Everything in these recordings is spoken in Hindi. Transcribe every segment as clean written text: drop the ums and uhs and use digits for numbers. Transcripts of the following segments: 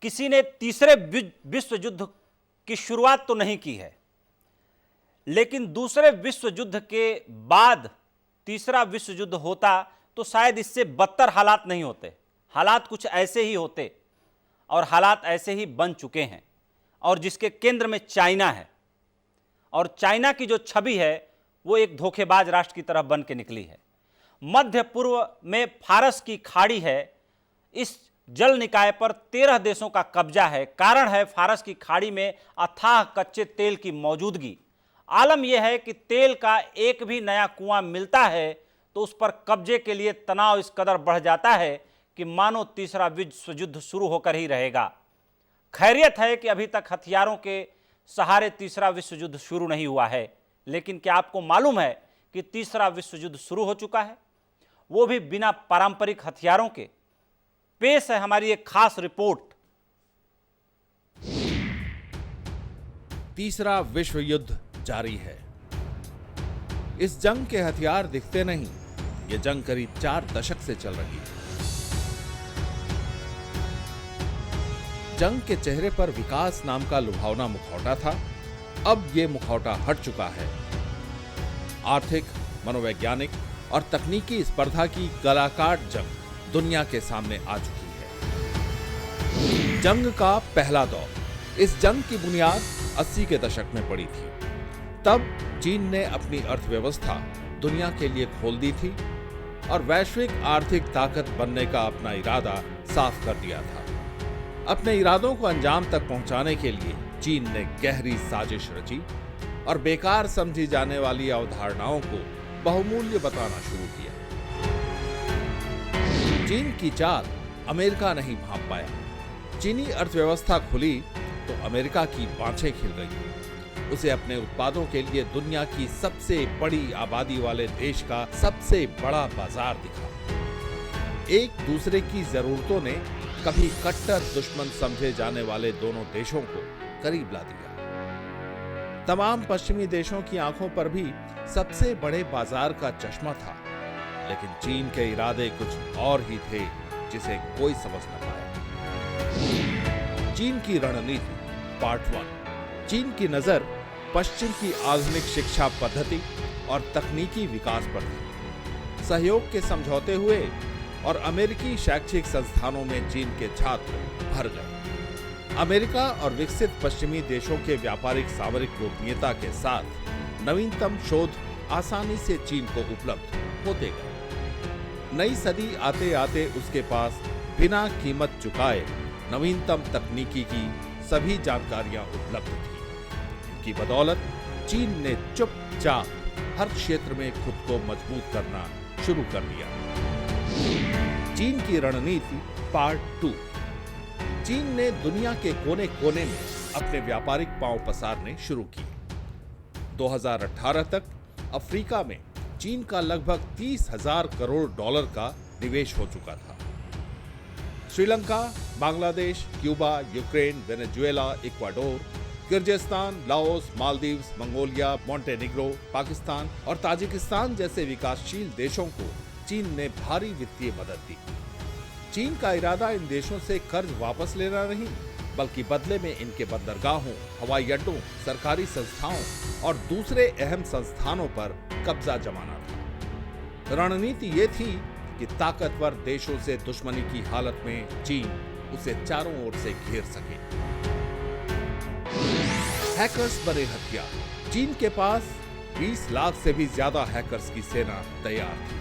किसी ने तीसरे विश्व युद्ध की शुरुआत तो नहीं की है, लेकिन दूसरे विश्व युद्ध के बाद तीसरा विश्व युद्ध होता तो शायद इससे बदतर हालात नहीं होते। हालात कुछ ऐसे ही होते और हालात ऐसे ही बन चुके हैं, और जिसके केंद्र में चाइना है। और चाइना की जो छवि है वो एक धोखेबाज राष्ट्र की तरफ बन के निकली है। मध्य पूर्व में फारस की खाड़ी है, इस जल निकाय पर 13 देशों का कब्जा है। कारण है फारस की खाड़ी में अथाह कच्चे तेल की मौजूदगी। आलम यह है कि तेल का एक भी नया कुआं मिलता है तो उस पर कब्जे के लिए तनाव इस कदर बढ़ जाता है कि मानो तीसरा विश्व युद्ध शुरू होकर ही रहेगा। खैरियत है कि अभी तक हथियारों के सहारे तीसरा विश्व युद्ध शुरू नहीं हुआ है, लेकिन क्या आपको मालूम है कि तीसरा विश्व युद्ध शुरू हो चुका है, वो भी बिना पारंपरिक हथियारों के। पेश है हमारी एक खास रिपोर्ट। तीसरा विश्व युद्ध जारी है। इस जंग के हथियार दिखते नहीं। ये जंग करीब 4 दशक से चल रही है। जंग के चेहरे पर विकास नाम का लुभावना मुखौटा था, अब ये मुखौटा हट चुका है। आर्थिक, मनोवैज्ञानिक और तकनीकी स्पर्धा की गलाकाट जंग दुनिया के सामने आ चुकी है। जंग का पहला दौर, इस जंग की बुनियाद 80 के दशक में पड़ी थी। तब चीन ने अपनी अर्थव्यवस्था दुनिया के लिए खोल दी थी और वैश्विक आर्थिक ताकत बनने का अपना इरादा साफ कर दिया था। अपने इरादों को अंजाम तक पहुंचाने के लिए चीन ने गहरी साजिश रची और बेकार समझी जाने वाली अवधारणाओं को बहुमूल्य बताना शुरू किया। चीन की चाल अमेरिका नहीं भांप पाया। चीनी अर्थव्यवस्था खुली तो अमेरिका की बाँछें खिल गई। उसे अपने उत्पादों के लिए दुनिया की सबसे बड़ी आबादी वाले देश का सबसे बड़ा बाजार दिखा। एक दूसरे की जरूरतों ने कभी कट्टर दुश्मन समझे जाने वाले दोनों देशों को करीब ला दिया। तमाम पश्चिमी देशों की आंखों पर भी सबसे बड़े बाजार का चश्मा था, लेकिन चीन के इरादे कुछ और ही थे जिसे कोई समझ न पाया। चीन की रणनीति पार्ट 1। चीन की नजर पश्चिम की आधुनिक शिक्षा पद्धति और तकनीकी विकास पर थी। सहयोग के समझौते हुए और अमेरिकी शैक्षिक संस्थानों में चीन के छात्र भर गए। अमेरिका और विकसित पश्चिमी देशों के व्यापारिक सामरिक गोपनीयता के साथ नवीनतम शोध आसानी से चीन को उपलब्ध होते गए। नई सदी आते आते उसके पास बिना कीमत चुकाए नवीनतम तकनीकी की सभी जानकारियां उपलब्ध थी। इनकी बदौलत चीन ने चुपचाप हर क्षेत्र में खुद को मजबूत करना शुरू कर दिया। चीन की रणनीति पार्ट 2। चीन ने दुनिया के कोने कोने में अपने व्यापारिक पांव पसारने शुरू किए। 2018 तक अफ्रीका में चीन का लगभग 30,000 करोड़ डॉलर का निवेश हो चुका था। Sri Lanka, Bangladesh, Cuba, Ukraine, Venezuela, Ecuador, Kyrgyzstan, Laos, Maldives, Mongolia, Montenegro, Pakistan और ताजिकिस्तान जैसे विकासशील देशों को चीन ने भारी वित्तीय मदद दी। चीन का इरादा इन देशों से कर्ज वापस लेना नहीं, बल्कि बदले में इनके बंदरगाहों, हवाई अड्डों, सरकारी संस्थाओं और दूसरे अहम संस्थानों पर कब्जा जमाना था। रणनीति ये थी कि ताकतवर देशों से दुश्मनी की हालत में चीन उसे चारों ओर से घेर सके। हैकर्स बने हथियार। चीन के पास 20 लाख से भी ज्यादा हैकर्स की सेना तैयार थी।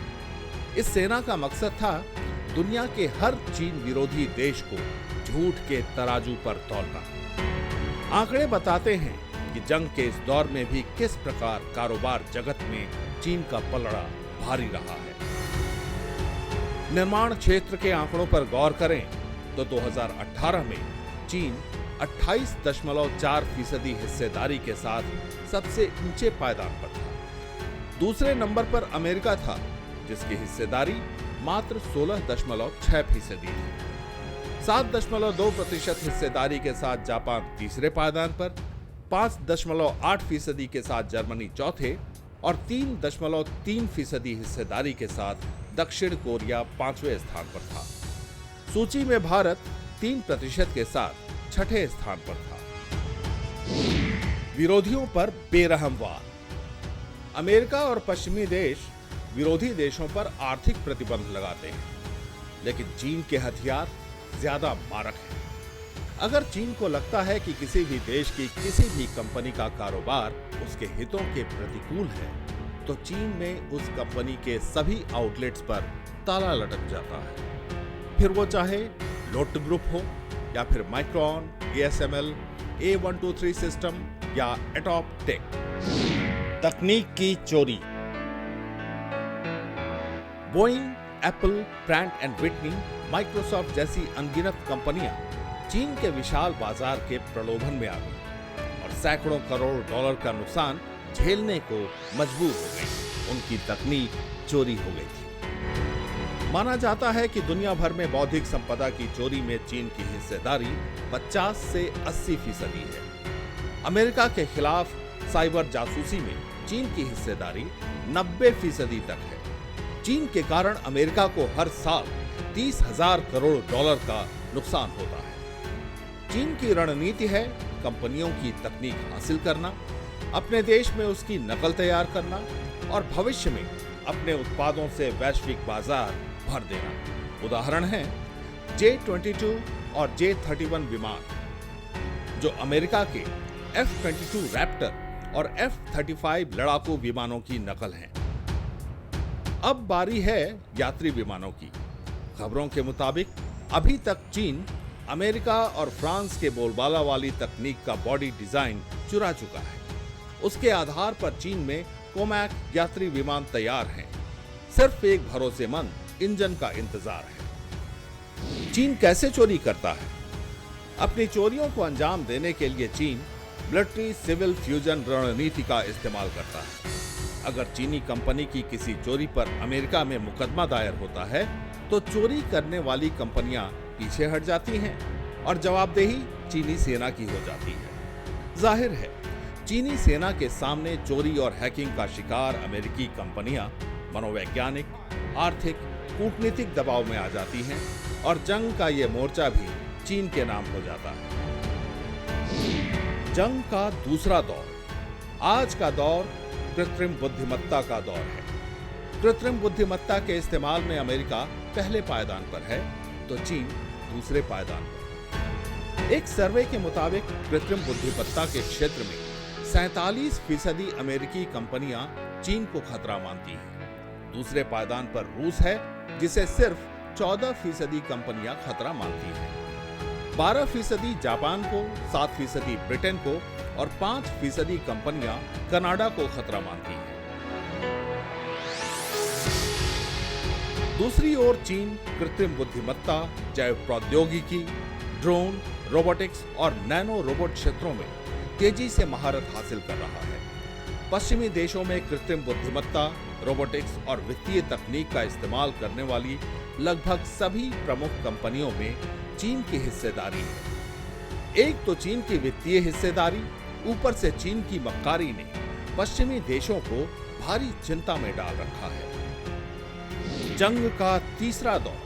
इस सेना का मकसद था दुनिया के हर चीन विरोधी देश को झूठ के तराजू पर तौलना। आंकड़े बताते हैं कि जंग के इस दौर में भी किस प्रकार कारोबार जगत में चीन का पलड़ा भारी रहा है। निर्माण क्षेत्र के आंकड़ों पर गौर करें तो 2018 में चीन 28.4% हिस्सेदारी के साथ सबसे ऊंचे पायदान पर था। दूसरे नंबर पर अमेरिका था, जिसकी हिस्सेदारी मात्र 16.6% थी। 7.2% हिस्सेदारी के साथ जापान तीसरे पायदान पर, 5.8% के साथ जर्मनी चौथे और 3.3% हिस्सेदारी के साथ दक्षिण कोरिया 5वें स्थान पर था। सूची में भारत 3% के साथ छठे स्थान पर था। विरोधियों पर बेरहम वार। अमेरिका और पश्चिमी देश विरोधी देशों पर आर्थिक प्रतिबंध लगाते हैं, लेकिन चीन के हथियार ज्यादा मारक हैं। अगर चीन को लगता है कि किसी भी देश की किसी भी कंपनी का कारोबार उसके हितों के प्रतिकूल है, तो चीन में उस कंपनी के सभी आउटलेट्स पर ताला लटक जाता है। फिर वो चाहे लोट ग्रुप हो या फिर माइक्रॉन, ASML, A123 सिस्टम या एटॉप टेक। तकनीक की चोरी। Boeing, Apple, Pratt and Whitney, Microsoft जैसी अनगिनत कंपनियां चीन के विशाल बाजार के प्रलोभन में आ गई और सैकड़ों करोड़ डॉलर का नुकसान झेलने को मजबूर हो गई। उनकी तकनीक चोरी हो गई थी। माना जाता है कि दुनिया भर में बौद्धिक संपदा की चोरी में चीन की हिस्सेदारी 50 से 80% है। अमेरिका के खिलाफ साइबर जासूसी में चीन की हिस्सेदारी 90% तक है। चीन के कारण अमेरिका को हर साल 30,000 करोड़ डॉलर का नुकसान होता है। चीन की रणनीति है कंपनियों की तकनीक हासिल करना, अपने देश में उसकी नकल तैयार करना और भविष्य में अपने उत्पादों से वैश्विक बाजार भर देना। उदाहरण है J-22 और J-31 विमान, जो अमेरिका के F-22 रैप्टर और F-35 लड़ाकू विमानों की नकल हैं। अब बारी है यात्री विमानों की। खबरों के मुताबिक अभी तक चीन अमेरिका और फ्रांस के बोलबाला वाली तकनीक का बॉडी डिजाइन चुरा चुका है। उसके आधार पर चीन में कोमैक यात्री विमान तैयार हैं। सिर्फ एक भरोसेमंद इंजन का इंतजार है। चीन कैसे चोरी करता है? अपनी चोरियों को अंजाम देने के लिए चीन मिलिट्री सिविल फ्यूजन रणनीति का इस्तेमाल करता है। अगर चीनी कंपनी की किसी चोरी पर अमेरिका में मुकदमा दायर होता है, तो चोरी करने वाली कंपनियां पीछे हट जाती हैं और जवाबदेही चीनी सेना की हो जाती है। जाहिर है, चीनी सेना के सामने चोरी और हैकिंग का शिकार अमेरिकी कंपनियां मनोवैज्ञानिक, आर्थिक, कूटनीतिक दबाव में आ जाती हैं और जंग का ये मोर्चा भी चीन के नाम हो जाता है। जंग का दूसरा दौर। आज का दौर कृत्रिम बुद्धिमत्ता का दौर है। कृत्रिम बुद्धिमत्ता के इस्तेमाल में अमेरिका पहले पायदान पर है, तो चीन दूसरे पायदान पर। एक सर्वे के मुताबिक कृत्रिम बुद्धिमत्ता के क्षेत्र में 47% अमेरिकी कंपनियां चीन को खतरा मानती हैं। दूसरे पायदान पर रूस है, जिसे सिर्फ 14% कंपनियां खतरा मानती हैं। 12% जापान को, 7% ब्रिटेन को और 5% कंपनियां कनाडा को खतरा मानती हैं। दूसरी ओर चीन कृत्रिम बुद्धिमत्ता, जैव प्रौद्योगिकी, ड्रोन, रोबोटिक्स और नैनो रोबोट क्षेत्रों में तेजी से महारत हासिल कर रहा है। पश्चिमी देशों में कृत्रिम बुद्धिमत्ता, रोबोटिक्स और वित्तीय तकनीक का इस्तेमाल करने वाली लगभग सभी प्रमुख कंपनियों में चीन की हिस्सेदारी है। एक तो चीन की वित्तीय हिस्सेदारी, ऊपर से चीन की मक्कारी ने पश्चिमी देशों को भारी चिंता में डाल रखा है। जंग का तीसरा दौर।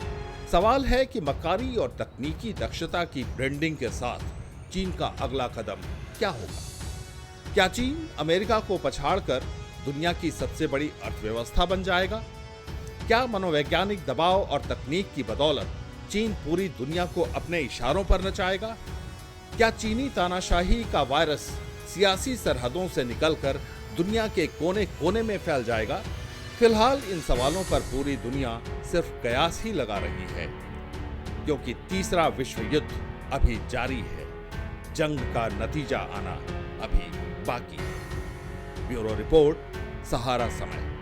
सवाल है कि मक्कारी और तकनीकी दक्षता की ब्रांडिंग के साथ चीन का अगला कदम क्या होगा? क्या चीन अमेरिका को पछाड़कर दुनिया की सबसे बड़ी अर्थव्यवस्था बन जाएगा? क्या मनोवैज्ञानिक दबाव और तकनीक की बदौलत चीन पूरी दुनिया को अपने इशारों पर नचाएगा? क्या चीनी तानाशाही का वायरस सियासी सरहदों से निकलकर दुनिया के कोने कोने में फैल जाएगा? फिलहाल इन सवालों पर पूरी दुनिया सिर्फ कयास ही लगा रही है, क्योंकि तीसरा विश्व युद्ध अभी जारी है। जंग का नतीजा आना अभी बाकी है। ब्यूरो रिपोर्ट, सहारा समय।